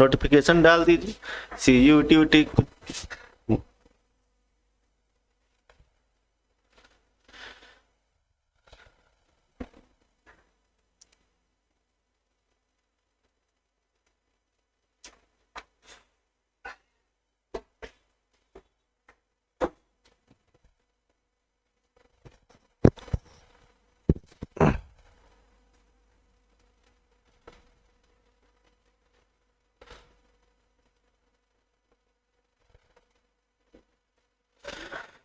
Notification डाल दीजिए CUET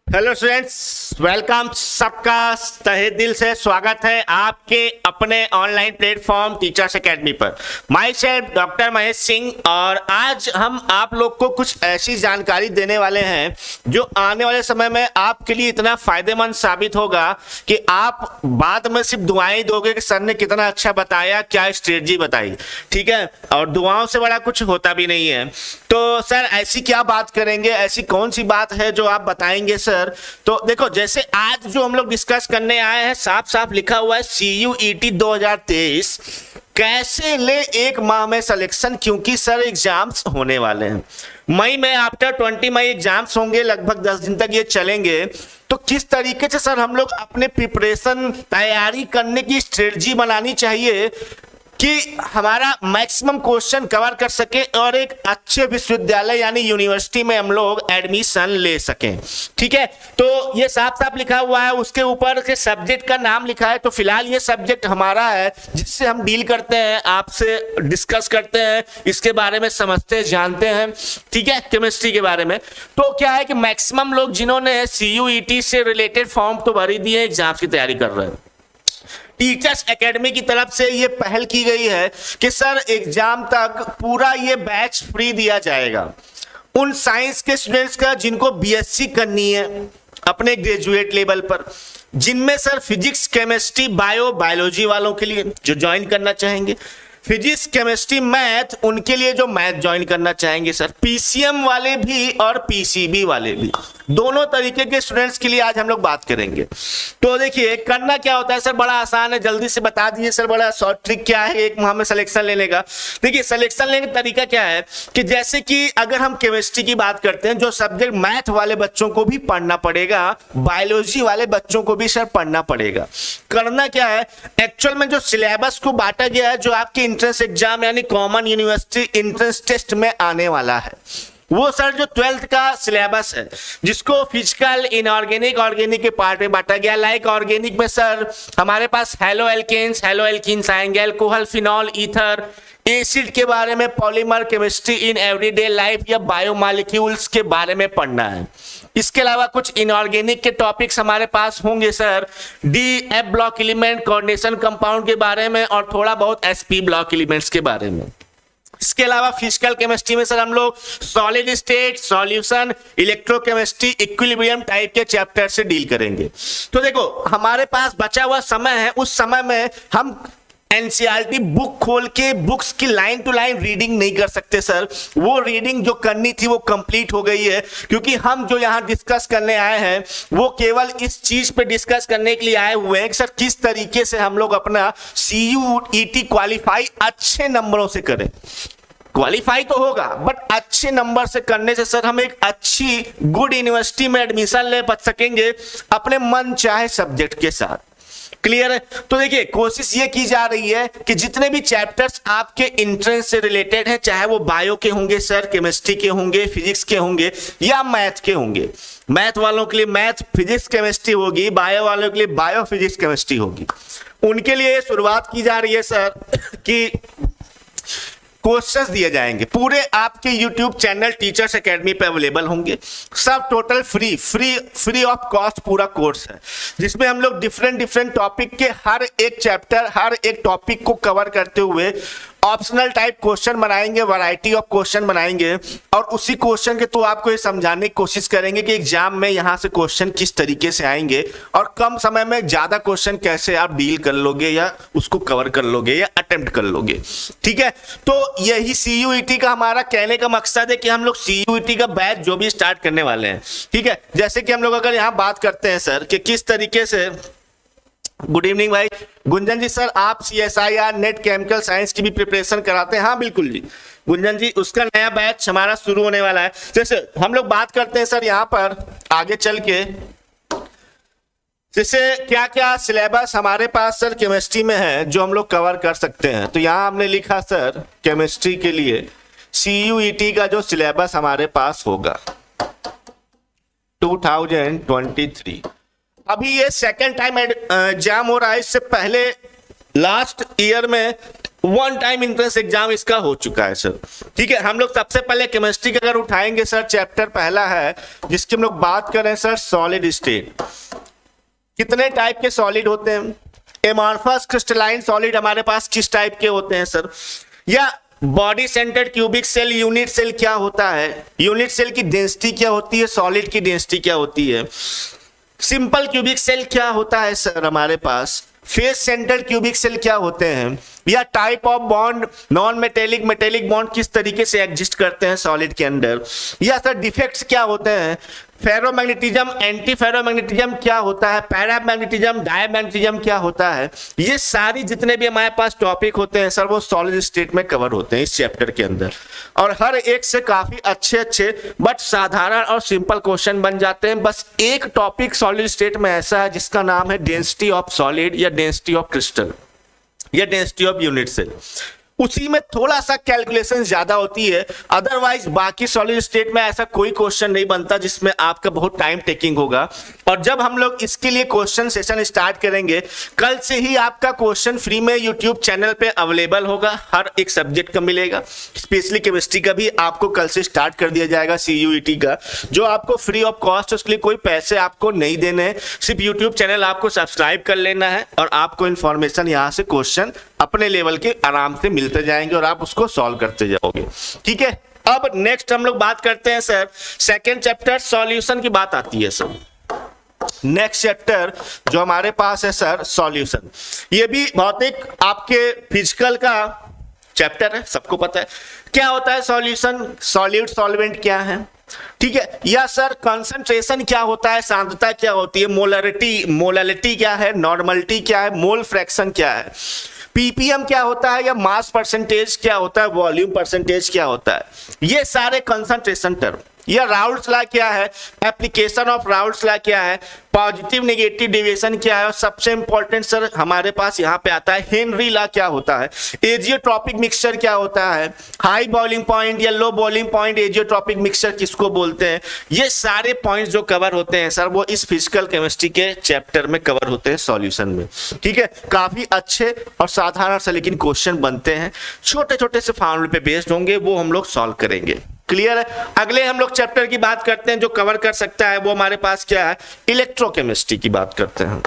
hello students, welcome. सबका तहे दिल से स्वागत है आपके अपने ऑनलाइन प्लेटफॉर्म टीचर्स एकेडमी पर। My self doctor Mahesh Singh, और आज हम आप लोग को कुछ ऐसी जानकारी देने वाले हैं जो आने वाले समय में आपके लिए इतना फायदेमंद साबित होगा कि आप बाद में सिर्फ दुआएं दोगे कि सर ने कितना अच्छा बताया, क्या स्ट्रेटजी बताई, ठीक है। और दुआओं से बड़ा कुछ होता भी नहीं है। तो सर ऐसी क्या बात करेंगे, ऐसी कौन सी बात है जो आप बताएंगे सर? तो देखो, जैसे आज जो हम लोग डिस्कस करने आए हैं, साफ साफ लिखा हुआ है CUET 2023 कैसे ले एक माह में सिलेक्शन, क्योंकि सर एग्जाम्स होने वाले हैं मई में। आफ्टर 20 मई एग्जाम्स होंगे, लगभग 10 दिन तक ये चलेंगे। तो किस तरीके से सर हम लोग अपने प्रिपरेशन तैयारी करने की स्ट्रेटजी बनानी चाहिए कि हमारा मैक्सिमम क्वेश्चन कवर कर सके और एक अच्छे विश्वविद्यालय यानी यूनिवर्सिटी में हम लोग एडमिशन ले सकें, ठीक है। तो ये साफ साफ लिखा हुआ है, उसके ऊपर के सब्जेक्ट का नाम लिखा है। तो फिलहाल ये सब्जेक्ट हमारा है जिससे हम डील करते हैं, आपसे डिस्कस करते हैं, इसके बारे में समझते हैं, जानते हैं, ठीक है, केमिस्ट्री के बारे में। तो क्या है कि मैक्सिमम लोग जिन्होंने CUET से रिलेटेड फॉर्म तो भर ही दिए, एग्जाम्स की तैयारी कर रहे हैं। टीचर्स एकेडमी की तरफ से ये पहल की गई है कि सर एग्जाम तक पूरा ये बैच फ्री दिया जाएगा उन साइंस के स्टूडेंट्स का जिनको BSc करनी है अपने ग्रेजुएट लेवल पर, जिनमें सर फिजिक्स, केमिस्ट्री, बायोलॉजी वालों के लिए जो ज्वाइन करना चाहेंगे, फिजिक्स, केमिस्ट्री, मैथ उनके लिए जो मैथ ज्वाइन करना चाहेंगे सर, PCM वाले भी और PCB वाले भी, दोनों तरीके के स्टूडेंट्स के लिए आज हम लोग बात करेंगे। तो देखिए करना क्या होता है सर, बड़ा आसान है, जल्दी से बता दीजिए सर, बड़ा शॉर्ट ट्रिक क्या है एक माह में सिलेक्शन लेने का। देखिए सिलेक्शन लेने का तरीका क्या है कि जैसे कि अगर हम केमिस्ट्री की बात करते हैं, जो सब्जेक्ट मैथ वाले बच्चों को भी पढ़ना पड़ेगा, बायोलॉजी वाले बच्चों को भी सर पढ़ना पड़ेगा। करना क्या है, एक्चुअल में जो सिलेबस को बांटा गया है, जो आपके एंट्रेंस एग्जाम यानी कॉमन यूनिवर्सिटी एंट्रेंस टेस्ट में आने वाला है, वो सर जो 12th का सिलेबस है, जिसको फिजिकल, इनऑर्गेनिक, ऑर्गेनिक के पार्ट में बांटा गया। लाइक ऑर्गेनिक में सर हमारे पास हेलो एल्कीन्स आएंगे, अल्कोहल, फिनॉल, ईथर, एसिड के बारे में, polymer, chemistry in everyday life या बायोमॉलिक्यूल्स के बारे में पढ़ना है। इसके अलावा कुछ इनऑर्गेनिक के टॉपिक्स हमारे पास होंगे sir, DF block element, coordination compound के बारे में और थोड़ा बहुत SP ब्लॉक एलिमेंट्स के बारे में। इसके अलावा फिजिकल केमिस्ट्री में सर हम लोग solid state, solution, electrochemistry, equilibrium type के चैप्टर से डील करेंगे। तो देखो हमारे पास बचा हुआ समय है, उस समय में हम NCERT बुक खोल के बुक्स की लाइन टू लाइन रीडिंग नहीं कर सकते सर। वो रीडिंग जो करनी थी वो कंप्लीट हो गई है, क्योंकि हम जो यहाँ डिस्कस करने आए हैं वो केवल इस चीज पे डिस्कस करने के लिए आए हुए हैं कि सर किस तरीके से हम लोग अपना CUET क्वालिफाई अच्छे नंबरों से करें। क्वालिफाई तो होगा बट अच्छे नंबर से करने से सर हम एक अच्छी गुड यूनिवर्सिटी में एडमिशन ले सकेंगे अपने मन चाहे सब्जेक्ट के साथ। क्लियर है? तो देखिए कोशिश ये की जा रही है कि जितने भी चैप्टर्स आपके एंट्रेंस से रिलेटेड हैं, चाहे वो बायो के होंगे सर, केमिस्ट्री के होंगे, फिजिक्स के होंगे या मैथ के होंगे, मैथ वालों के लिए मैथ फिजिक्स केमिस्ट्री होगी, बायो वालों के लिए बायो फिजिक्स केमिस्ट्री होगी, उनके लिए शुरुआत की जा रही है सर कि कोर्सेस दिए जाएंगे पूरे आपके YouTube चैनल टीचर्स एकेडमी पे अवेलेबल होंगे। सब टोटल फ्री ऑफ कॉस्ट पूरा कोर्स है, जिसमें हम लोग डिफरेंट टॉपिक के हर एक चैप्टर, हर एक टॉपिक को कवर करते हुए ऑप्शनल टाइप क्वेश्चन बनाएंगे, वैरायटी ऑफ क्वेश्चन बनाएंगे और उसी क्वेश्चन के तो आपको ये समझाने की कोशिश करेंगे कि एग्जाम में यहाँ से क्वेश्चन किस तरीके से आएंगे और कम समय में ज्यादा क्वेश्चन कैसे आप डील कर लोगे या उसको कवर कर लोगे या अटेम्प्ट कर लोगे। ठीक है, तो यही CUET का हमारा कहने का मकसद है कि हम लोग CUET का बैच जो भी स्टार्ट करने वाले हैं, ठीक है, जैसे कि हम लोग अगर यहाँ बात करते हैं सर कि किस तरीके से गुड इवनिंग भाई। गुंजन जी सर, आप CSIR नेट केमिकल साइंस की भी प्रिपरेशन कराते हैं? हाँ बिल्कुल जी गुंजन जी, उसका नया बैच हमारा शुरू होने वाला है। जैसे हम लोग बात करते हैं सर यहाँ पर आगे चल के, जैसे क्या क्या सिलेबस हमारे पास सर केमिस्ट्री में है जो हम लोग कवर कर सकते हैं। तो यहाँ हमने लिखा सर केमिस्ट्री के लिए CUET का जो सिलेबस हमारे पास होगा 2023। अभी ये सेकेंड टाइम एग्जाम हो रहा है, इससे पहले लास्ट ईयर में वन टाइम एंट्रेंस एग्जाम इसका हो चुका है सर। ठीक है, हम लोग सबसे पहले केमिस्ट्री का अगर उठाएंगे सर, चैप्टर पहला है जिसकी हम लोग बात करें सर सॉलिड स्टेट। कितने टाइप के सॉलिड होते हैं? एमॉर्फस क्रिस्टलाइन सॉलिड हमारे पास किस टाइप के होते हैं सर? या body centred cubic cell unit cell क्या होता है? यूनिट सेल की डेंसिटी क्या होती है? सॉलिड की डेंसिटी क्या होती है? सिंपल क्यूबिक सेल क्या होता है सर हमारे पास? फेस सेंटर्ड क्यूबिक सेल क्या होते हैं? या type of bond non metallic metallic bond किस तरीके से एग्जिस्ट करते हैं सॉलिड के अंदर? या सर डिफेक्ट्स क्या होते हैं? फेरोमैग्नेटिज्म एंटी फेरोमैग्नेटिज्म क्या होता है? पैरामैग्नेटिज्म डायमैग्नेटिज्म क्या होता है? ये सारी जितने भी हमारे पास टॉपिक होते हैं सर वो सॉलिड स्टेट में कवर होते हैं इस चैप्टर के अंदर, और हर एक से काफी अच्छे अच्छे बट साधारण और सिंपल क्वेश्चन बन जाते हैं। बस एक टॉपिक सॉलिड स्टेट में ऐसा है जिसका नाम है डेंसिटी ऑफ सॉलिड या डेंसिटी ऑफ क्रिस्टल या डेंसिटी ऑफ यूनिट सेल। उसी में थोड़ा सा कैलकुलेशन ज्यादा होती है, अदरवाइज बाकी सॉलिड स्टेट में ऐसा कोई क्वेश्चन नहीं बनता जिसमें आपका बहुत टाइम टेकिंग होगा। और जब हम लोग इसके लिए क्वेश्चन सेशन स्टार्ट करेंगे, कल से ही आपका क्वेश्चन फ्री में यूट्यूब चैनल पे अवेलेबल होगा, हर एक सब्जेक्ट का मिलेगा। स्पेशली केमिस्ट्री का भी आपको कल से स्टार्ट कर दिया जाएगा, CUET का, जो आपको फ्री ऑफ कॉस्ट, उसके लिए कोई पैसे आपको नहीं देने हैं, सिर्फ यूट्यूब चैनल आपको सब्सक्राइब कर लेना है और आपको इन्फॉर्मेशन यहाँ से क्वेश्चन अपने लेवल के आराम से मिलते जाएंगे और आप उसको सॉल्व करते जाओगे। ठीक है, अब नेक्स्ट हम लोग बात करते हैं सर सेकंड चैप्टर सॉल्यूशन की बात आती है सर। नेक्स्ट चैप्टर जो हमारे पास है सर सॉल्यूशन, ये भी भौतिक आपके फिजिकल का चैप्टर है, सबको पता है क्या होता है सॉल्यूशन, सॉलिड सॉल्वेंट क्या है। ठीक है, या सर कंसंट्रेशन क्या होता है, सांद्रता क्या होती है, मोलारिटी क्या है, नॉर्मलिटी क्या है, मोल फ्रैक्शन क्या है, PPM क्या होता है, या मास परसेंटेज क्या होता है, वॉल्यूम परसेंटेज क्या होता है, ये सारे कंसंट्रेशन टर्म। या राउल्ट्स लॉ क्या है, एप्लीकेशन ऑफ राउल्ट्स लॉ क्या है, पॉजिटिव नेगेटिव डेविएशन क्या है, और सबसे इंपॉर्टेंट सर हमारे पास यहाँ पे आता है हेनरी लॉ क्या होता है, एजियोट्रॉपिक मिक्सचर क्या होता है, हाई बॉइलिंग पॉइंट या low boiling point azeotropic mixture किसको बोलते हैं। ये सारे पॉइंट्स जो कवर होते हैं सर वो इस फिजिकल केमिस्ट्री के चैप्टर में कवर होते हैं सॉल्यूशन में। ठीक है, काफी अच्छे और साधारण से लेकिन क्वेश्चन बनते हैं, छोटे छोटे से फॉर्मूले पे बेस्ड होंगे, वो हम लोग सॉल्व करेंगे। क्लियर है। अगले हम लोग चैप्टर की बात करते हैं जो कवर कर सकता है, वो हमारे पास क्या है, इलेक्ट्रोकेमिस्ट्री की बात करते हैं।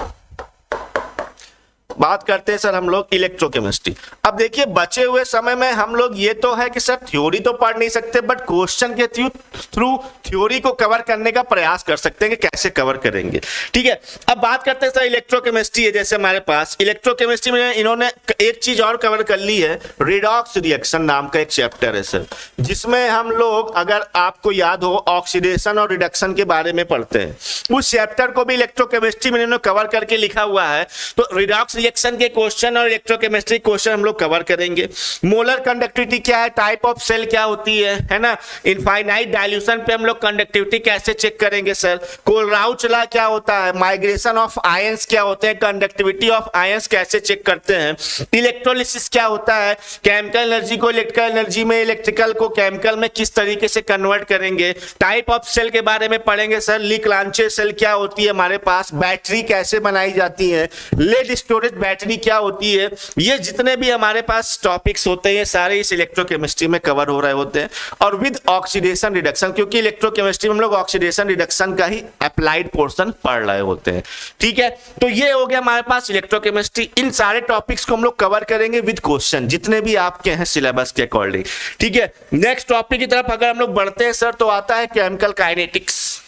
बात करते हैं सर हम लोग इलेक्ट्रोकेमिस्ट्री। अब देखिए बचे हुए समय में हम लोग ये तो है कि सर थ्योरी तो पढ़ नहीं सकते, बट क्वेश्चन के थ्रू थ्योरी को कवर करने का प्रयास कर सकते हैं कि कैसे कवर करेंगे। ठीक है, अब बात करते हैं सर इलेक्ट्रोकेमिस्ट्री है, जैसे हमारे पास इलेक्ट्रोकेमिस्ट्री में इन्होंने एक चीज और कवर कर ली है, रिडॉक्स रिएक्शन नाम का एक चैप्टर है सर, जिसमें हम लोग अगर आपको याद हो ऑक्सीडेशन और रिडक्शन के बारे में पढ़ते हैं, उस चैप्टर को भी इलेक्ट्रोकेमिस्ट्री में इन्होंने कवर करके लिखा हुआ है। तो रिडॉक्स रिएक्शन के क्वेश्चन और इलेक्ट्रोकेमिस्ट्री क्वेश्चन हम लोग कवर करेंगे। मोलर कंडक्टिविटी क्या है, टाइप ऑफ सेल क्या होती है ना, इनफाइनाइट डाइल्यूशन पे हम लोग कंडक्टिविटी कैसे चेक करेंगे सर, कोलराउच लॉ क्या होता है, माइग्रेशन ऑफ आयंस क्या होते हैं, कंडक्टिविटी ऑफ आयंस कैसे चेक करते हैं, इलेक्ट्रोलिसिस क्या होता है, केमिकल एनर्जी को इलेक्ट्रिकल एनर्जी में, इलेक्ट्रिकल को केमिकल में किस तरीके से कन्वर्ट करेंगे, टाइप ऑफ सेल के बारे में पढ़ेंगे सर, लीक्लांचे सेल क्या होती है हमारे पास, बैटरी कैसे बनाई जाती है, लेड स्टोरेज बैटरी क्या होती है। ये जितने भी हमारे पास टॉपिक्स होते हैं सारे इस इलेक्ट्रोकेमिस्ट्री में कवर हो रहे होते हैं, और विद ऑक्सीडेशन रिडक्शन, क्योंकि इलेक्ट्रोकेमिस्ट्री में हम लोग ऑक्सीडेशन रिडक्शन का ही अप्लाइड पोर्शन पढ़ रहे होते हैं। ठीक है, तो ये हो गया हमारे पास इलेक्ट्रोकेमिस्ट्री। इन सारे टॉपिक्स को हम लोग कवर करेंगे विद क्वेश्चन जितने भी आपके हैं सिलेबस के अकॉर्डिंग। ठीक है, नेक्स्ट टॉपिक की तरफ अगर हम लोग बढ़ते हैं सर, तो आता है केमिकल काइनेटिक्स।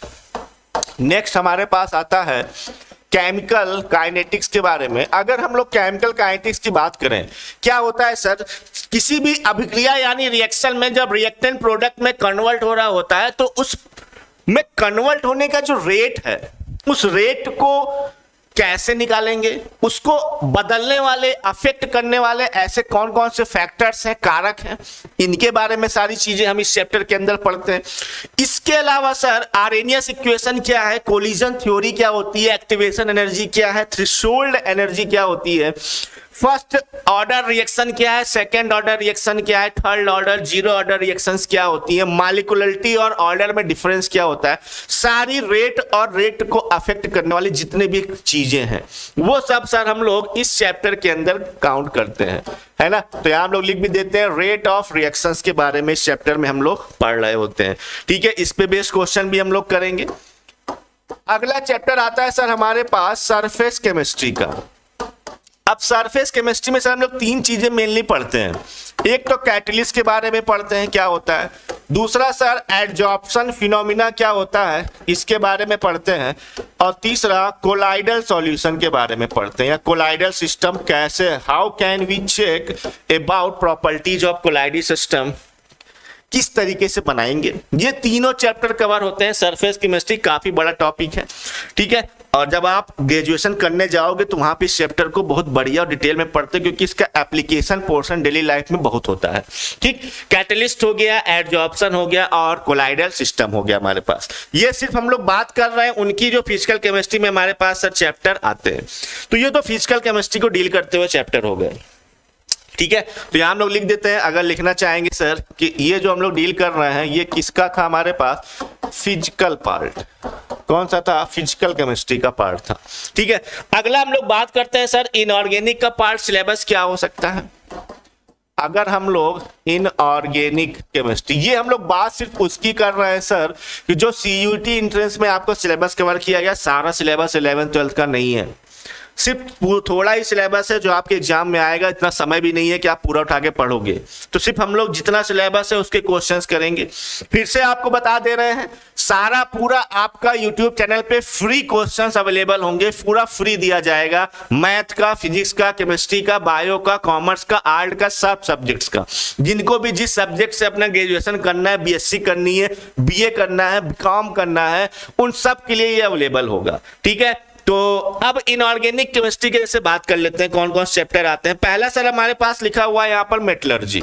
नेक्स्ट हमारे पास आता है केमिकल काइनेटिक्स के बारे में। अगर हम लोग केमिकल काइनेटिक्स की बात करें, क्या होता है सर, किसी भी अभिक्रिया यानी रिएक्शन में जब रिएक्टेंट प्रोडक्ट में कन्वर्ट हो रहा होता है, तो उस में कन्वर्ट होने का जो रेट है, उस रेट को कैसे निकालेंगे, उसको बदलने वाले, अफेक्ट करने वाले ऐसे कौन कौन से फैक्टर्स हैं, कारक हैं, इनके बारे में सारी चीजें हम इस चैप्टर के अंदर पढ़ते हैं। इसके अलावा सर आर्हेनियस इक्वेशन क्या है, कोलिजन थ्योरी क्या होती है, एक्टिवेशन एनर्जी क्या है, थ्रेशोल्ड एनर्जी क्या होती है, फर्स्ट ऑर्डर रिएक्शन क्या है, सेकंड ऑर्डर रिएक्शन क्या है, third order, zero order reactions क्या होती है, मॉलिक्यूलरिटी और ऑर्डर में डिफरेंस क्या होता है, सारी रेट और रेट को अफेक्ट करने वाली जितने भी चीजें हैं वो सब सर हम लोग इस चैप्टर के अंदर काउंट करते हैं, है ना। तो यहां हम लोग लिख भी देते हैं रेट ऑफ रिएक्शंस के बारे में इस चैप्टर में हम लोग पढ़ रहे होते हैं, ठीक है। इस पे बेस्ड क्वेश्चन भी हम लोग करेंगे। अगला चैप्टर आता है सर हमारे पास सरफेस केमिस्ट्री का। अब सरफेस केमिस्ट्री में सर हम लोग तीन चीजें मेनली पढ़ते हैं। एक तो कैटलिस्ट के बारे में पढ़ते हैं क्या होता है, दूसरा सर एडजॉर्प्शन फिनोमिना क्या होता है इसके बारे में पढ़ते हैं, और तीसरा कोलाइडल सॉल्यूशन के बारे में पढ़ते हैं, या कोलाइडल सिस्टम कैसे, how can we check about properties of colloidal system, किस तरीके से बनाएंगे। ये तीनों चैप्टर कवर होते हैं। सरफेस केमिस्ट्री काफी बड़ा टॉपिक है, ठीक है। और जब आप ग्रेजुएशन करने जाओगे तो वहां पे इस चैप्टर को बहुत बढ़िया और डिटेल में पढ़ते हैं, क्योंकि इसका एप्लीकेशन पोर्शन डेली लाइफ में बहुत होता है, ठीक। कैटलिस्ट हो गया, एडजॉर्प्शन हो गया और कोलाइडल सिस्टम हो गया हमारे पास। ये सिर्फ हम लोग बात कर रहे हैं उनकी जो फिजिकल केमिस्ट्री में हमारे पास सर चैप्टर आते हैं। तो ये तो फिजिकल केमिस्ट्री को डील करते हुए चैप्टर हो गए, ठीक है। तो यहां हम लोग लिख देते हैं, अगर लिखना चाहेंगे सर कि ये जो हम लोग डील कर रहे हैं ये किसका था हमारे पास, फिजिकल पार्ट। कौन सा था, फिजिकल केमिस्ट्री का पार्ट था, ठीक है। अगला हम लोग बात करते हैं सर इनऑर्गेनिक का पार्ट, सिलेबस क्या हो सकता है। अगर हम लोग इनऑर्गेनिक केमिस्ट्री, ये हम लोग बात सिर्फ उसकी कर रहे हैं सर कि जो सीयूटी एंट्रेंस में आपको सिलेबस कवर किया गया, सारा सिलेबस 11th 12th का नहीं है, सिर्फ थोड़ा ही सिलेबस है जो आपके एग्जाम में आएगा। इतना समय भी नहीं है कि आप पूरा उठा के पढ़ोगे, तो सिर्फ हम लोग जितना सिलेबस है उसके क्वेश्चंस करेंगे। फिर से आपको बता दे रहे हैं सारा पूरा आपका यूट्यूब चैनल पे फ्री क्वेश्चंस अवेलेबल होंगे, पूरा फ्री दिया जाएगा, मैथ का, फिजिक्स का, केमिस्ट्री का, बायो का, कॉमर्स का, आर्ट का, सब सब्जेक्ट्स का। जिनको भी जिस सब्जेक्ट से अपना ग्रेजुएशन करना है, बीएससी करनी है, बीए करना है, बीकॉम करना है, उन सब के लिए ये अवेलेबल होगा, ठीक है। तो अब इनऑर्गेनिक केमिस्ट्री के जैसे बात कर लेते हैं, कौन कौन से चैप्टर आते हैं। पहला सर हमारे पास लिखा हुआ है यहां पर metallurgy.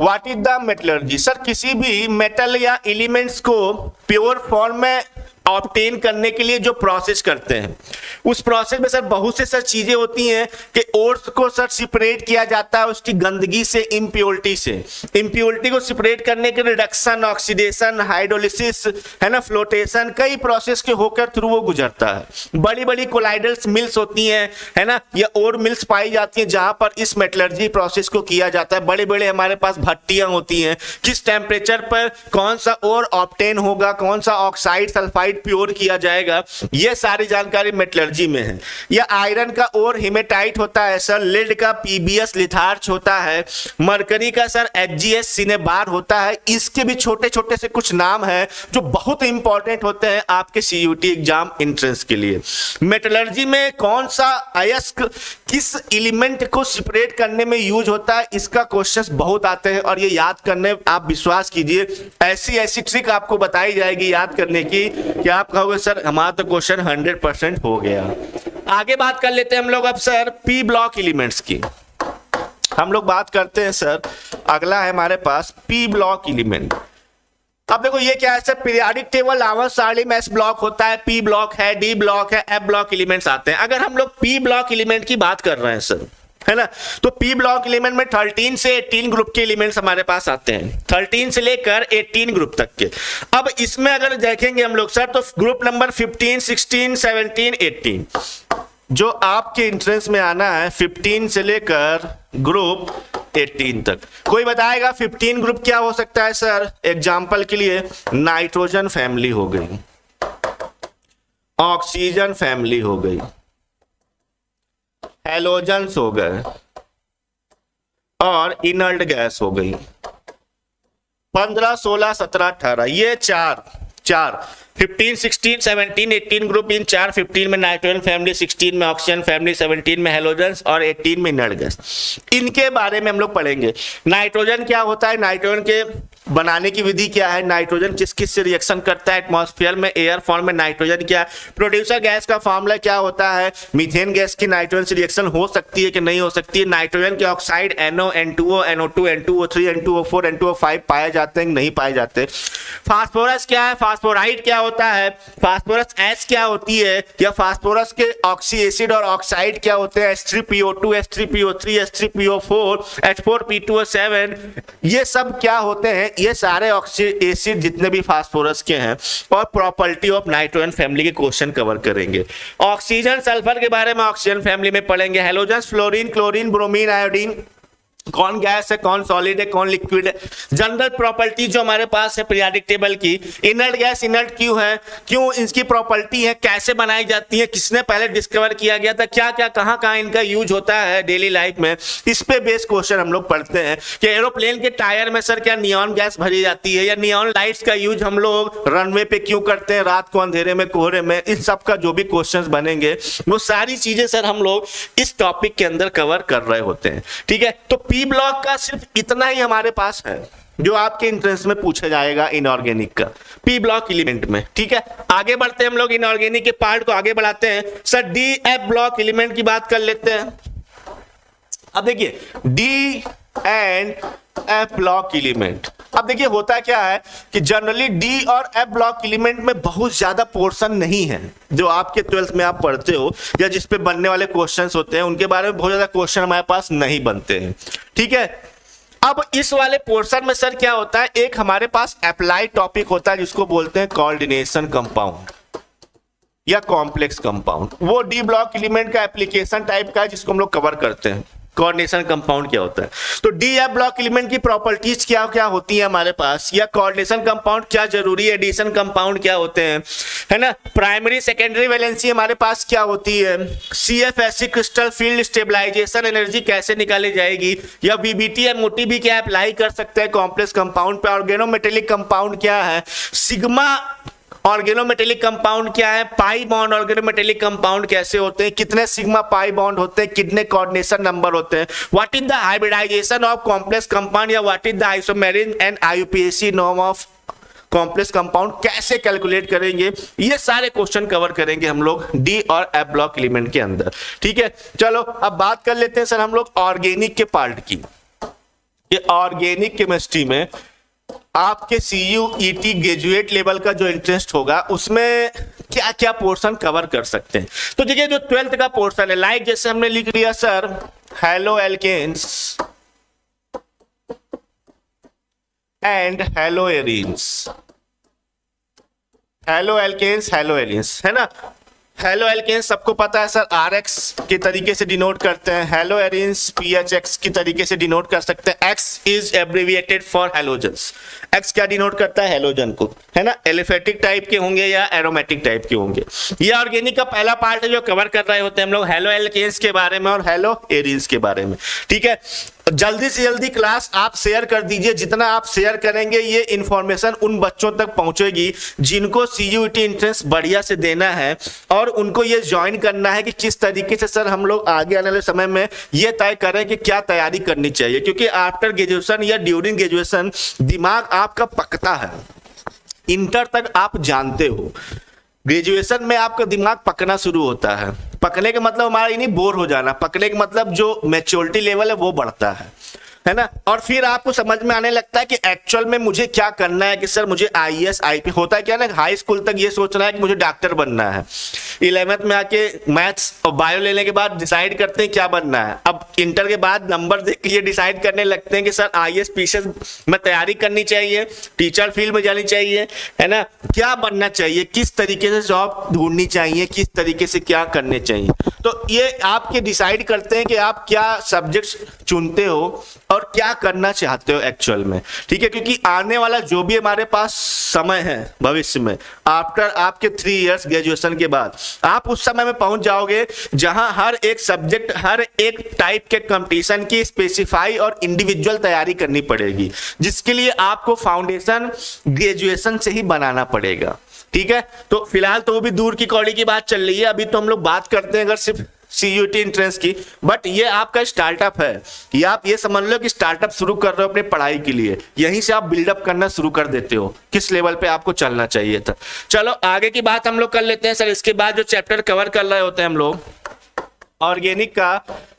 What is the metallurgy, sir किसी भी मेटल या एलिमेंट्स को प्योर फॉर्म में ऑब्टेन करने के लिए जो प्रोसेस करते हैं, उस प्रोसेस में सर बहुत से सर चीजें होती हैं कि ओर्स को सर सेपरेट किया जाता है उसकी गंदगी से, इम्प्योरिटी से। इम्प्योरिटी को सेपरेट करने के रिडक्शन, ऑक्सीडेशन, हाइड्रोलिसिस, है ना, फ्लोटेशन, कई प्रोसेस के होकर थ्रू वो गुजरता है। बड़ी बड़ी कोलाइडल मिल्स होती हैं, है ना, या और मिल्स पाई जाती हैं जहां पर इस मेटलर्जी प्रोसेस को किया जाता है। बड़े बड़े हमारे पास भट्टियां होती हैं, किस टेम्परेचर पर कौन सा और ऑब्टेन होगा, कौन सा ऑक्साइड सल्फाइड प्योर किया जाएगा, ये सारी जानकारी मेटलर्जी में है। या आयरन का और हिमेटाइट होता है सर, लेड का पीबीएस लिथार्च होता है, मरकरी का सर एचजीएस सिनेबार होता है। इसके भी छोटे छोटे से कुछ नाम है जो बहुत इंपॉर्टेंट होते हैं आपके सीयूटी एग्जाम एंट्रेंस के लिए। मेटलर्जी में कौन सा अयस्क किस एलिमेंट को सेपरेट करने में यूज होता है, इसका क्वेश्चंस बहुत आते हैं, और ये याद करने आप विश्वास कीजिए ऐसी ऐसी ट्रिक आपको बताई जाएगी याद करने की कि आप कहोगे सर हमारा तो क्वेश्चन 100% हो गया। आगे बात कर लेते हैं हम लोग अब सर पी ब्लॉक एलिमेंट्स की। हम लोग बात करते हैं सर, अगला है हमारे पास पी ब्लॉक एलिमेंट। अब देखो ये क्या है सर, पीरियोडिक टेबल आवर्त सारणी में एस ब्लॉक होता है, पी ब्लॉक है, डी ब्लॉक है, एफ ब्लॉक एलिमेंट्स आते हैं। अगर हम लोग पी ब्लॉक एलिमेंट की बात कर रहे हैं सर, है ना, तो पी ब्लॉक एलिमेंट में 13 से 18 ग्रुप के एलिमेंट्स हमारे पास आते हैं, 13 से लेकर 18 ग्रुप तक के। अब इसमें अगर देखेंगे हम लोग सर, तो ग्रुप नंबर 15, 16, 17, 18 जो आपके एंट्रेंस में आना है 15 से लेकर ग्रुप 18 तक। कोई बताएगा 15 ग्रुप क्या हो सकता है सर? एग्जाम्पल के लिए नाइट्रोजन फैमिली हो गई, ऑक्सीजन फैमिली हो गई, हैलोजन्स हो गए और इनर्ट गैस हो गई। 15, 16, 17, 18 ये चार 15, 16, 17, 18 ग्रुप, इन 4 15 में नाइट्रोजन फैमिली, 16 में ऑक्सीजन फैमिली, 17 में हैलोजन्स और 18 में इनर्ट गैस। इनके बारे में हम लोग पढ़ेंगे। नाइट्रोजन क्या होता है? नाइट्रोजन के बनाने की विधि क्या है, नाइट्रोजन किस किस से रिएक्शन करता है एटमॉस्फेयर में, एयर फॉर्म में नाइट्रोजन क्या है, प्रोड्यूसर गैस का फॉर्मूला क्या होता है, मीथेन गैस की नाइट्रोजन से रिएक्शन हो सकती है कि नहीं हो सकती है, नाइट्रोजन के oxide NO, N2O, NO2, N2O3, N2O4, N2O5 पाए जाते हैं नहीं पाए जाते। फास्फोरस क्या है, फास्फोराइड क्या होता है, फास्फोरस एस क्या होती है, या फास्फोरस के ऑक्सी एसिड और ऑक्साइड क्या होते हैं, H3PO2, H3PO3, H3PO4, H4P2O7, ये सब क्या होते हैं, ये सारे ऑक्सी एसिड जितने भी फास्फोरस के हैं। और प्रॉपर्टी ऑफ नाइट्रोजन फैमिली के क्वेश्चन कवर करेंगे। ऑक्सीजन सल्फर के बारे में ऑक्सीजन फैमिली में पढ़ेंगे, halogen, fluorine, chlorine, bromine, iodine, कौन गैस है, कौन सॉलिड है, कौन लिक्विड है। जनरल प्रॉपर्टी जो हमारे पास है पीरियोडिक टेबल की, इनर्ट गैस इनर्ट क्यों है, क्यों इसकी प्रॉपर्टी है, कैसे बनाई जाती है, किसने पहले डिस्कवर किया गया था, क्या क्या कहां कहां इनका यूज होता है डेली लाइफ में, इस पे बेस्ड क्वेश्चन हम लोग पढ़ते हैं। कि एरोप्लेन के टायर में सर क्या नियॉन गैस भरी जाती है, या नियॉन लाइट्स का यूज हम लोग रनवे पे क्यों करते हैं रात को अंधेरे में कोहरे में, इस सब का जो भी क्वेश्चन बनेंगे वो सारी चीजें सर हम लोग इस टॉपिक के अंदर कवर कर रहे होते हैं। ठीक है, तो पी ब्लॉक का सिर्फ इतना ही हमारे पास है जो आपके इंट्रेंस में पूछा जाएगा इनऑर्गेनिक का, पी ब्लॉक एलिमेंट में। ठीक है, आगे बढ़ते हैं हम लोग, इनऑर्गेनिक के पार्ट को आगे बढ़ाते हैं। Sir D F block element की बात कर लेते हैं। अब देखिए D and F block element, अब देखिए होता क्या है कि जनरली डी और एफ ब्लॉक एलिमेंट में बहुत ज्यादा पोर्शन नहीं है जो आपके 12th में आप पढ़ते हो या जिस पे बनने वाले क्वेश्चंस होते हैं उनके बारे में बहुत ज्यादा क्वेश्चन हमारे पास नहीं बनते हैं। ठीक है, अब इस वाले पोर्शन में सर क्या होता है, एक हमारे पास अप्लाई टॉपिक होता है जिसको बोलते हैं कोऑर्डिनेशन कंपाउंड या कॉम्प्लेक्स कंपाउंड। वो डी ब्लॉक एलिमेंट का एप्लीकेशन टाइप का है जिसको हम लोग कवर करते हैं। कोऑर्डिनेशन कंपाउंड क्या होता है, तो डी एफ ब्लॉक एलिमेंट की प्रॉपर्टीज क्या क्या होती है हमारे पास, या कोऑर्डिनेशन कंपाउंड क्या जरूरी है, एडिशन कंपाउंड क्या होते हैं, है ना, प्राइमरी सेकेंडरी वैलेंसी हमारे पास क्या होती है, CFSE crystal field stabilisation energy कैसे निकाली जाएगी, या VBT MOT भी क्या अप्लाई कर सकते हैं कॉम्प्लेक्स कंपाउंड पे, ऑर्गेनोमेटेलिक कंपाउंड क्या है, सिग्मा ऑर्गेनोमेटेलिक कंपाउंड क्या है, पाई बॉन्ड ऑर्गेनोमेटेलिक कंपाउंड कैसे होते हैं, कितने सिग्मा पाई बॉन्ड होते हैं, कितने कोऑर्डिनेशन नंबर होते हैं, what is the hybridization of complex compound, या what is the isomeric and IUPAC norm of complex compound कैसे कैलकुलेट करेंगे, ये सारे क्वेश्चन कवर करेंगे हम लोग डी और एफ ब्लॉक एलिमेंट के अंदर। ठीक है, चलो अब बात कर लेते हैं सर हम लोग ऑर्गेनिक के पार्ट की। ये ऑर्गेनिक केमिस्ट्री में आपके CUET ग्रेजुएट लेवल का जो इंटरेस्ट होगा उसमें क्या क्या पोर्शन कवर कर सकते हैं। तो देखिए जो 12th का पोर्शन है, लाइक जैसे हमने लिख दिया sir halo alkanes and halo arenes, halo alkanes halo arenes, है ना। हेलो एल्केन्स सबको पता है सर RX के तरीके से डिनोट करते हैं, हेलो एरीन्स PHX की तरीके से डिनोट कर सकते हैं। X is abbreviated for halogens, X क्या डिनोट करता है, हेलोजन को, है ना, एलिफेटिक टाइप के होंगे या एरोमेटिक टाइप के होंगे। ये ऑर्गेनिक का पहला पार्ट है जो कवर कर रहे होते हैं हम लोग हेलो एल्केन्स के बारे में और हेलो एरीन्स के बारे में। ठीक है, जल्दी से जल्दी क्लास आप शेयर कर दीजिए, जितना आप शेयर करेंगे ये इंफॉर्मेशन उन बच्चों तक पहुंचेगी जिनको CUET एंट्रेंस बढ़िया से देना है और उनको ये ज्वाइन करना है कि किस तरीके से सर हम लोग आगे आने वाले समय में ये तय करें कि क्या तैयारी करनी चाहिए, क्योंकि आफ्टर ग्रेजुएशन या ड्यूरिंग ग्रेजुएशन दिमाग आपका पकता है, इंटर तक आप जानते हो, ग्रेजुएशन में आपका दिमाग पकना शुरू होता है। पकने का मतलब हमारा ये नहीं बोर हो जाना, पकने का मतलब जो मैच्योरिटी लेवल है वो बढ़ता है ना, और फिर आपको समझ में आने लगता है कि एक्चुअल में मुझे क्या करना है, कि सर मुझे IAS IP होता है क्या ना, हाई स्कूल तक ये सोचना है कि मुझे डॉक्टर बनना है, 11th में आके मैथ्स और बायो लेने के बाद डिसाइड करते हैं क्या बनना है, अब इंटर के बाद नंबर देख के ये डिसाइड करने लगते हैं कि सर IAS PCS में तैयारी करनी चाहिए, टीचर फील्ड में जानी चाहिए, है ना, क्या बनना चाहिए, किस तरीके से जॉब ढूंढनी चाहिए, किस तरीके से क्या करने चाहिए। तो ये आपके डिसाइड करते हैं कि आप क्या सब्जेक्ट्स चुनते हो और क्या करना चाहते हो एक्चुअल में। ठीक है, क्योंकि आने वाला जो भी हमारे पास समय है भविष्य में, आफ्टर आपके 3 इयर्स ग्रेजुएशन के बाद आप उस समय में पहुंच जाओगे जहां हर एक सब्जेक्ट, हर एक टाइप के कंपटीशन की स्पेसिफाई और इंडिविजुअल तैयारी करनी पड़ेगी, जिसके लिए आपको फाउंडेशन ग्रेजुएशन से ही बनाना पड़ेगा। ठीक है, तो फिलहाल तो वो भी दूर की कौड़ी की बात चल रही है, अभी तो हम लोग बात करते हैं अगर सिर्फ CUET एंट्रेंस की, बट ये आपका स्टार्टअप है, या आप ये समझ लो कि स्टार्टअप शुरू कर रहे हो अपने पढ़ाई के लिए, यहीं से आप बिल्डअप करना शुरू कर देते हो किस लेवल पे आपको चलना चाहिए था। चलो आगे की बात हम लोग कर लेते हैं सर। इसके बाद जो चैप्टर कवर कर रहे होते हैं हम लोग ऑर्गेनिक का,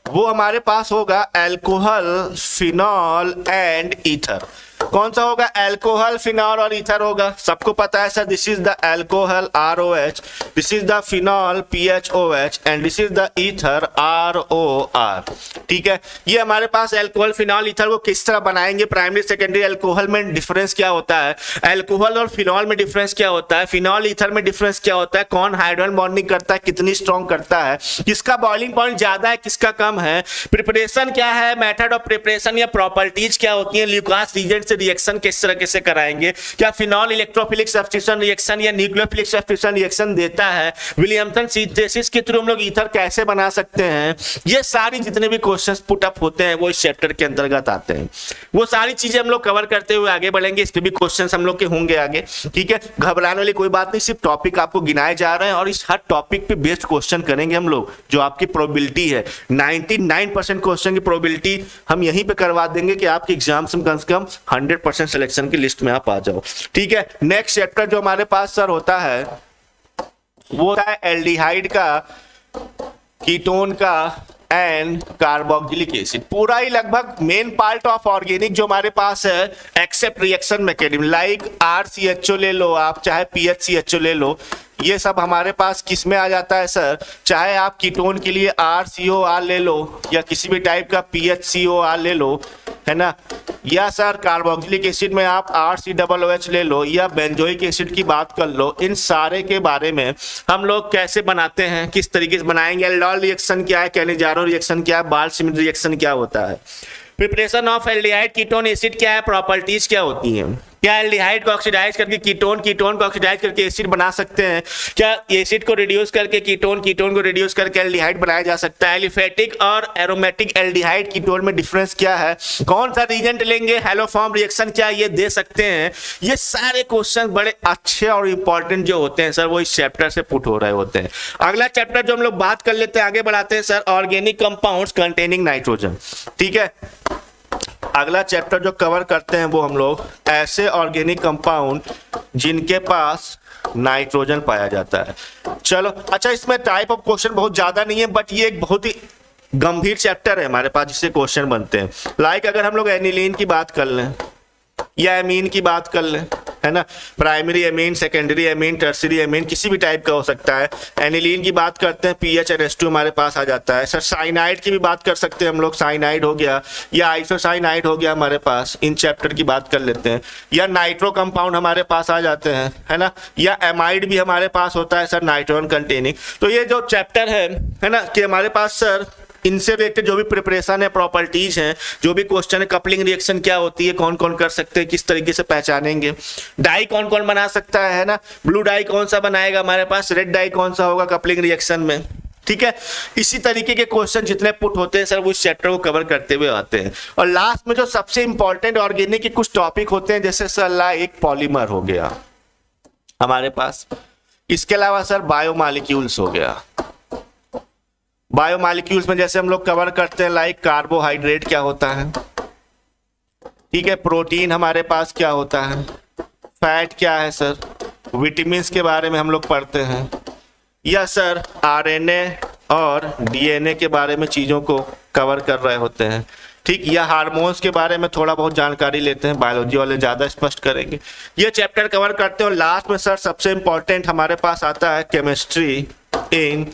वो हमारे पास होगा अल्कोहल, फिनॉल एंड ईथर। कौन सा होगा? अल्कोहल, फिनॉल और ईथर होगा। सबको पता है sir, this is the alcohol ROH, this is the phenol PHOH and this is the ether ROR। ठीक है, ये हमारे पास अल्कोहल, फिनॉल, ईथर को किस तरह बनाएंगे, प्राइमरी सेकेंडरी। अल्कोहल में डिफरेंस क्या होता है, अल्कोहल और फिनॉल में डिफरेंस क्या होता है, फिनॉल ईथर में डिफरेंस क्या होता है, कौन हाइड्रोजन बॉन्डिंग करता है, कितनी स्ट्रॉन्ग करता है, किसका बॉइलिंग पॉइंट ज्यादा है, किसका कम है, प्रिपरेशन क्या है, मेथड ऑफ प्रिपरेशन या प्रॉपर्टीज क्या होती है, ल्यूकास रीजेंट से रिएक्शन किस तरह से कराएंगे, क्या फिनॉल इलेक्ट्रोफिलिक सब्स्टिट्यूशन रिएक्शन या न्यूक्लियोफिलिक सब्स्टिट्यूशन रिएक्शन देता है, विलियमसन सिंथेसिस के थ्रू हम लोग ईथर कैसे बना सकते हैं। ये सारी जितने भी क्वेश्चंस पुट अप होते हैं वो इस चैप्टर के अंतर्गत आते हैं। वो सारी चीजें हम लोग कवर करते हुए आगे बढ़ेंगे। इस पे भी क्वेश्चंस हम लोग के होंगे आगे। ठीक है, घबराने वाली कोई बात नहीं, सिर्फ टॉपिक आपको गिनाए जा रहे हैं और इस हर टॉपिक पे बेस्ड क्वेश्चन करेंगे हम लोग। जो आपकी प्रोबेबिलिटी है 99% क्वेश्चन की प्रोबेबिलिटी हम यहीं पे करवा देंगे कि आपके एग्जाम से कम 100% सिलेक्शन की लिस्ट में आप आ जाओ। ठीक है, नेक्स्ट चैप्टर जो हमारे पास सर होता है वो होता है एल्डिहाइड का, कीटोन का एंड कार्बोक्सिलिक एसिड। पूरा ही लगभग मेन पार्ट ऑफ ऑर्गेनिक जो हमारे पास है, except reaction mechanism, like RCHO ले लो आप, चाहे PHCHO ले लो, ये सब हमारे पास किस में आ जाता है सर। चाहे आप कीटोन के लिए RCOR ले लो या किसी भी टाइप का PHCOR ले लो, है ना, या सर कार्बोक्सिलिक एसिड में आप RCOOH ले लो या बेंजोइक एसिड की बात कर लो। इन सारे के बारे में हम लोग कैसे बनाते हैं, किस तरीके से बनाएंगे, एल्डोल रिएक्शन क्या है, कैनिजारो रिएक्शन क्या है, बाल्समिन रिएक्शन क्या होता है, preparation of aldehyde ketone acid क्या है, प्रॉपर्टीज क्या होती हैं, क्या एल्डिहाइड को ऑक्सीडाइज करके कीटोन, कीटोन को ऑक्सीडाइज करके एसिड बना सकते हैं, क्या एसिड को रिड्यूस करके कीटोन, कीटोन को रिड्यूस करके एल्डिहाइड बनाया जा सकता है, एलिफेटिक और एरोमेटिक एल्डिहाइड कीटोन में डिफरेंस क्या है, कौन सा रीजेंट लेंगे, हैलोफॉर्म रिएक्शन क्या ये दे सकते हैं। ये सारे क्वेश्चन बड़े अच्छे और इंपॉर्टेंट जो होते हैं सर वो इस चैप्टर से पुट हो रहे होते हैं। अगला चैप्टर जो हम लोग बात कर लेते हैं, आगे बढ़ाते हैं sir, organic compounds containing nitrogen. ठीक है, अगला चैप्टर जो कवर करते हैं वो हम लोग ऐसे ऑर्गेनिक कंपाउंड जिनके पास नाइट्रोजन पाया जाता है। चलो अच्छा, इसमें टाइप ऑफ क्वेश्चन बहुत ज्यादा नहीं है, बट ये एक बहुत ही गंभीर चैप्टर है हमारे पास जिससे क्वेश्चन बनते हैं। लाइक अगर हम लोग एनिलीन की बात कर लें या एमीन की बात कर लें, है ना, primary amine, secondary amine, tertiary amine, किसी भी टाइप का हो सकता है। एनिलीन की बात करते हैं, PHNS2 हमारे पास आ जाता है। सर साइनाइड की भी बात कर सकते हैं हम लोग, साइनाइड हो गया या आइसोसाइनाइड हो गया हमारे पास, इन चैप्टर की बात कर लेते हैं। या नाइट्रो कंपाउंड हमारे पास आ जाते हैं, है ना, या एमाइड भी हमारे पास होता है सर, नाइट्रोजन कंटेनिंग। तो ये जो चैप्टर है ना, कि हमारे पास सर इनसे रिलेटेड जो भी प्रिपरेशन है, प्रॉपर्टीज हैं, जो भी क्वेश्चन है, कपलिंग रिएक्शन क्या होती है, कौन कौन कर सकते हैं, किस तरीके से पहचानेंगे, डाई कौन कौन बना सकता है ना, ब्लू डाई कौन सा बनाएगा हमारे पास, रेड डाई कौन सा होगा कपलिंग रिएक्शन में। ठीक है, इसी तरीके के क्वेश्चन जितने पुट होते हैं सर वो इस चैप्टर को कवर करते हुए आते हैं। और लास्ट में जो सबसे इंपॉर्टेंट ऑर्गेनिक के कुछ टॉपिक होते हैं, जैसे सर एक पॉलीमर हो गया हमारे पास, इसके अलावा सर बायोमॉलिक्यूल्स हो गया। बायोमॉलिक्यूल्स में जैसे हम लोग कवर करते हैं लाइक कार्बोहाइड्रेट क्या होता है, ठीक है, प्रोटीन हमारे पास क्या होता है, फैट क्या है सर, विटामिन के बारे में हम लोग पढ़ते हैं, या सर RNA और DNA के बारे में चीज़ों को कवर कर रहे होते हैं। ठीक, या हार्मोन्स के बारे में थोड़ा बहुत जानकारी लेते हैं, बायोलॉजी वाले ज़्यादा स्पष्ट करेंगे। ये चैप्टर कवर करते हैं और लास्ट में सर सबसे इंपॉर्टेंट हमारे पास आता है केमिस्ट्री इन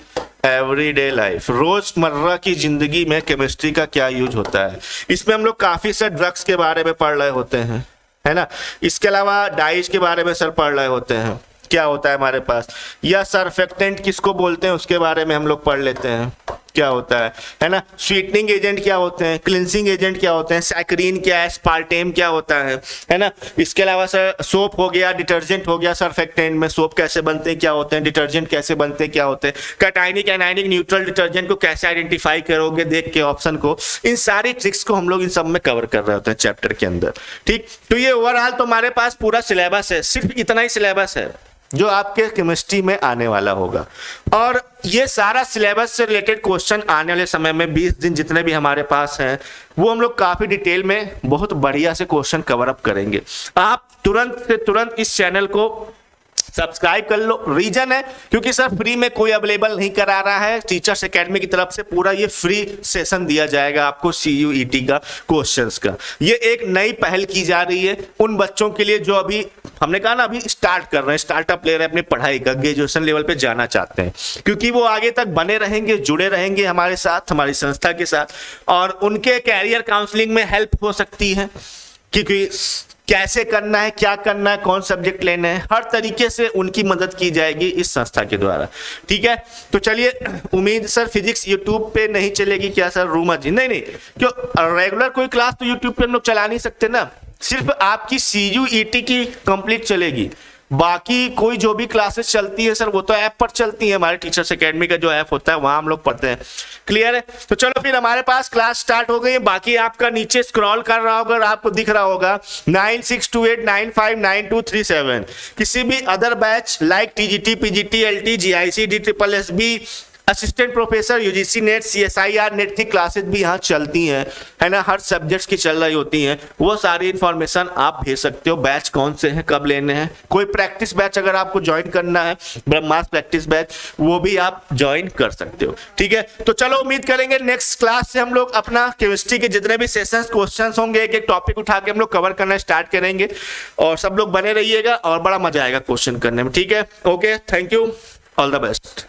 एवरीडे लाइफ, रोजमर्रा की जिंदगी में केमिस्ट्री का क्या यूज होता है। इसमें हम लोग काफी सर ड्रग्स के बारे में पढ़ रहे होते हैं, है ना, इसके अलावा डाइज के बारे में सर पढ़ रहे होते हैं, क्या होता है हमारे पास, या सरफेक्टेंट किसको बोलते हैं उसके बारे में हम लोग पढ़ लेते हैं, क्या होता है ना, स्वीटनिंग एजेंट क्या होते हैं, क्लिनसिंग एजेंट क्या होते हैं, सैकरीन क्या है, स्पार्टेम क्या होता है ना। इसके अलावा सर सोप हो गया, डिटर्जेंट हो गया, सरफेक्टेंट में सोप कैसे बनते हैं, क्या होते हैं, डिटर्जेंट कैसे बनते हैं, क्या होते हैं, कैटाइनिक एनाइनिक न्यूट्रल डिटर्जेंट को कैसे आइडेंटिफाई करोगे देख के ऑप्शन को। इन सारी ट्रिक्स को हम लोग इन सब में कवर कर रहे होते हैं चैप्टर के अंदर। ठीक, तो ये ओवरऑल तो हमारे पास पूरा सिलेबस है, सिर्फ इतना ही सिलेबस है। जो आपके केमिस्ट्री में आने वाला होगा। और ये सारा सिलेबस से रिलेटेड क्वेश्चन आने वाले समय में 20 दिन जितने भी हमारे पास हैं वो हम लोग काफी डिटेल में बहुत बढ़िया से क्वेश्चन कवर अप करेंगे। आप तुरंत से तुरंत इस चैनल को सब्सक्राइब कर लो। रीजन है क्योंकि सर फ्री में कोई अवेलेबल नहीं करा रहा है, टीचर्स एकेडमी की तरफ से पूरा ये फ्री सेशन दिया जाएगा आपको CUET का क्वेश्चंस का। ये एक नई पहल की जा रही है उन बच्चों के लिए जो अभी हमने कहा ना अभी स्टार्ट कर रहे हैं, स्टार्टअप ले रहे हैं अपनी पढ़ाई का, ग्रेजुएशन लेवल पे जाना चाहते हैं, क्योंकि वो आगे तक बने रहेंगे, जुड़े रहेंगे हमारे साथ, हमारी संस्था के साथ, और उनके कैरियर काउंसलिंग में हेल्प हो सकती है क्योंकि कैसे करना है, क्या करना है, कौन सब्जेक्ट लेने हैं, हर तरीके से उनकी मदद की जाएगी इस संस्था के द्वारा। ठीक है, तो चलिए, उम्मीद सर फिजिक्स यूट्यूब पे नहीं चलेगी क्या सर? रूमा जी नहीं क्यों, रेगुलर कोई क्लास तो यूट्यूब पे हम लोग चला नहीं सकते ना, सिर्फ आपकी CUET की कंप्लीट चलेगी, बाकी कोई जो भी क्लासेस चलती है सर वो तो ऐप पर चलती है, हमारे टीचर्स एकेडमी का जो ऐप होता है वहां हम लोग पढ़ते हैं। क्लियर है? तो चलो फिर हमारे पास क्लास स्टार्ट हो गई है। बाकी आपका नीचे स्क्रॉल कर रहा होगा, आपको दिख रहा होगा 9628959237। किसी भी other batch like TGT, PGT, LT, GIC, DSSB, assistant professor, UGC net, CSIR net की क्लासेस भी यहाँ चलती हैं, है ना, हर सब्जेक्ट्स की चल रही होती हैं, वो सारी इंफॉर्मेशन आप भेज सकते हो। बैच कौन से हैं, कब लेने हैं, कोई प्रैक्टिस बैच अगर आपको ज्वाइन करना है, ब्रह्मास्त्र प्रैक्टिस बैच, वो भी आप ज्वाइन कर सकते हो। ठीक है, तो चलो उम्मीद करेंगे नेक्स्ट क्लास से हम लोग अपना केमिस्ट्री के जितने भी सेशंस क्वेश्चंस होंगे एक एक टॉपिक उठा के हम लोग कवर करना स्टार्ट करेंगे, और सब लोग बने रहिएगा और बड़ा मजा आएगा क्वेश्चन करने में। ठीक है, okay, thank you, all the best.